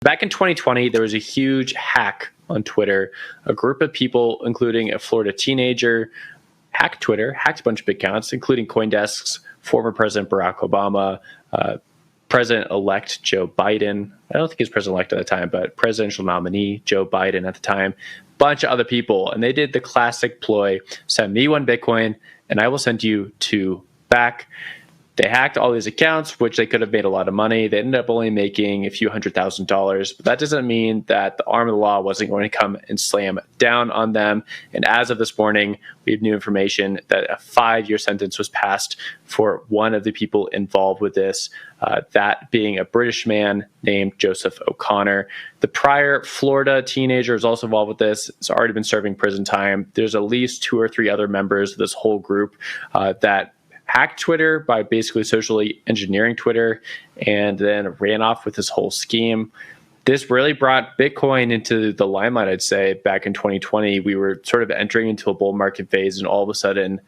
Back in 2020, there was a huge hack on Twitter. A group of people, including a Florida teenager, hacked Twitter, hacked a bunch of big accounts, including CoinDesk's former President Barack Obama, President-elect Joe Biden. I don't think he was president-elect at the time, but presidential nominee Joe Biden at the time. Bunch of other people. And they did the classic ploy, send me 1 Bitcoin, and I will send you 2 back. They hacked all these accounts, which they could have made a lot of money. They ended up only making a few $100,000. But that doesn't mean that the arm of the law wasn't going to come and slam down on them. And as of this morning, we have new information that a 5-year sentence was passed for one of the people involved with this, that being a British man named Joseph O'Connor. The prior Florida teenager is also involved with this. It's already been serving prison time. There's at least 2 or 3 other members of this whole group that hacked Twitter by basically socially engineering Twitter and then ran off with this whole scheme. This really brought Bitcoin into the limelight, I'd say. Back in 2020, we were sort of entering into a bull market phase, and all of a sudden,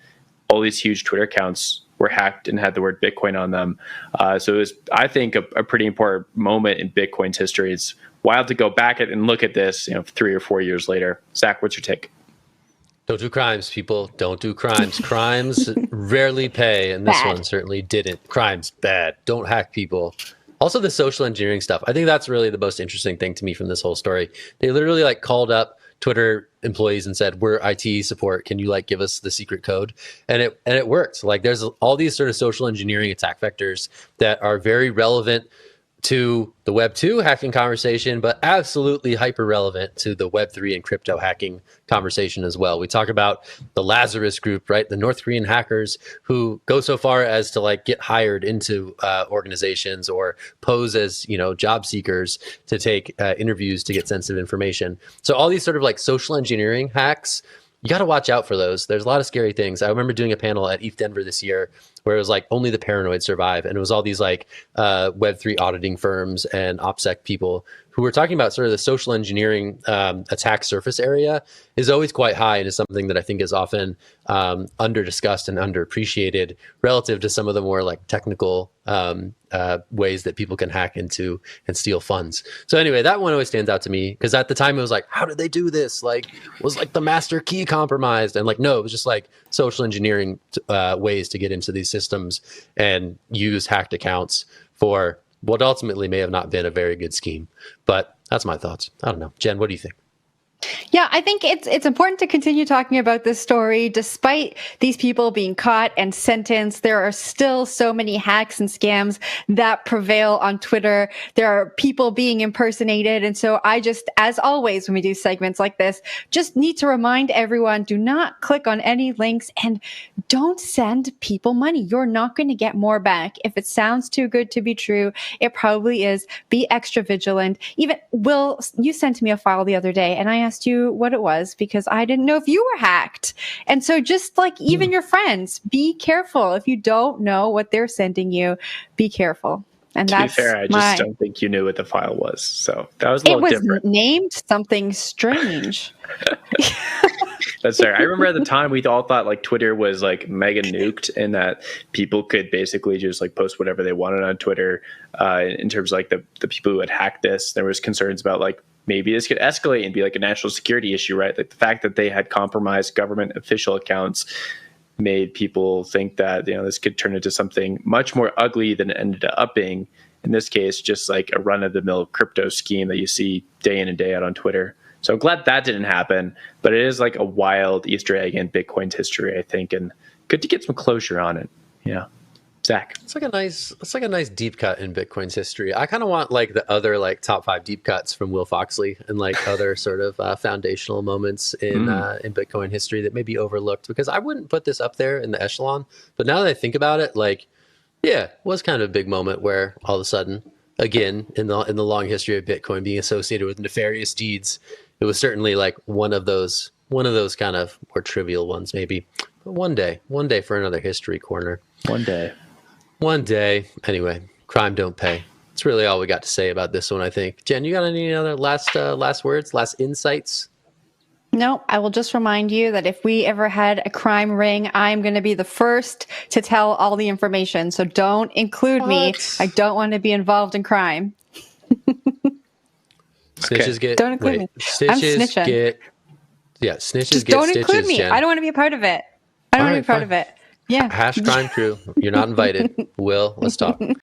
all these huge Twitter accounts were hacked and had the word Bitcoin on them. So it was, I think, a pretty important moment in Bitcoin's history. It's wild to go back and look at this, 3 or 4 years later. Zach, what's your take? Don't do crimes, people. Don't do crimes. Crimes rarely pay, and this one certainly didn't. Crimes, bad. Don't hack people. Also, the social engineering stuff. I think that's really the most interesting thing to me from this whole story. They literally called up Twitter employees and said, "We're IT support. Can you give us the secret code?" And it worked. There's all these sort of social engineering attack vectors that are very relevant to the Web 2 hacking conversation, but absolutely hyper relevant to the Web 3 and crypto hacking conversation as well. We talk about the Lazarus group, right? The North Korean hackers who go so far as to get hired into organizations or pose as, job seekers to take interviews to get sensitive information. So all these sort of social engineering hacks, you got to watch out for those. There's a lot of scary things. I remember doing a panel at ETH Denver this year where it was only the paranoid survive. And it was all these Web3 auditing firms and OPSEC people who were talking about sort of the social engineering attack surface area is always quite high, and is something that I think is often under discussed and underappreciated relative to some of the more technical ways that people can hack into and steal funds. So anyway, that one always stands out to me because at the time it was how did they do this? Was the master key compromised? And no, it was just social engineering ways to get into these systems and use hacked accounts for what ultimately may have not been a very good scheme. But that's my thoughts. I don't know. Jen, what do you think? Yeah, I think it's important to continue talking about this story. Despite these people being caught and sentenced, there are still so many hacks and scams that prevail on Twitter. There are people being impersonated. And so I just, as always, when we do segments like this, just need to remind everyone, do not click on any links and don't send people money. You're not going to get more back. If it sounds too good to be true, it probably is. Be extra vigilant. Even Will, you sent me a file the other day and I asked you what it was because I didn't know if you were hacked. And so just even your friends, be careful. If you don't know what they're sending you, be careful. And to be fair, I just don't think you knew what the file was. So that was a little different. It was named something strange. That's fair. I remember at the time we all thought Twitter was mega nuked and that people could basically just post whatever they wanted on Twitter. In terms of the people who had hacked this, there was concerns about maybe this could escalate and be a national security issue, right? The fact that they had compromised government official accounts made people think that this could turn into something much more ugly than it ended up being. In this case, just a run-of-the-mill crypto scheme that you see day in and day out on Twitter. So I'm glad that didn't happen, but it is a wild Easter egg in Bitcoin's history, I think, and good to get some closure on it. Yeah. Zach. It's a nice deep cut in Bitcoin's history. I kind of want the other top 5 deep cuts from Will Foxley and other sort of foundational moments in Bitcoin history that may be overlooked, because I wouldn't put this up there in the echelon. But now that I think about it, yeah, it was kind of a big moment where all of a sudden, again, in the long history of Bitcoin being associated with nefarious deeds, it was certainly one of those kind of more trivial ones, maybe. But one day for another history corner. One day. Anyway, crime don't pay. That's really all we got to say about this one, I think. Jen, you got any other last words, last insights? No, I will just remind you that if we ever had a crime ring, I'm going to be the first to tell all the information. So don't include me. I don't want to be involved in crime. Snitches get Don't include me. I'm Snitches snitching. get snitches Just get don't stitches. include me. Jen. I don't want to be a part of it. I don't want to be a part fine. of it. Yeah. Hash crime crew. You're not invited. Will, let's talk.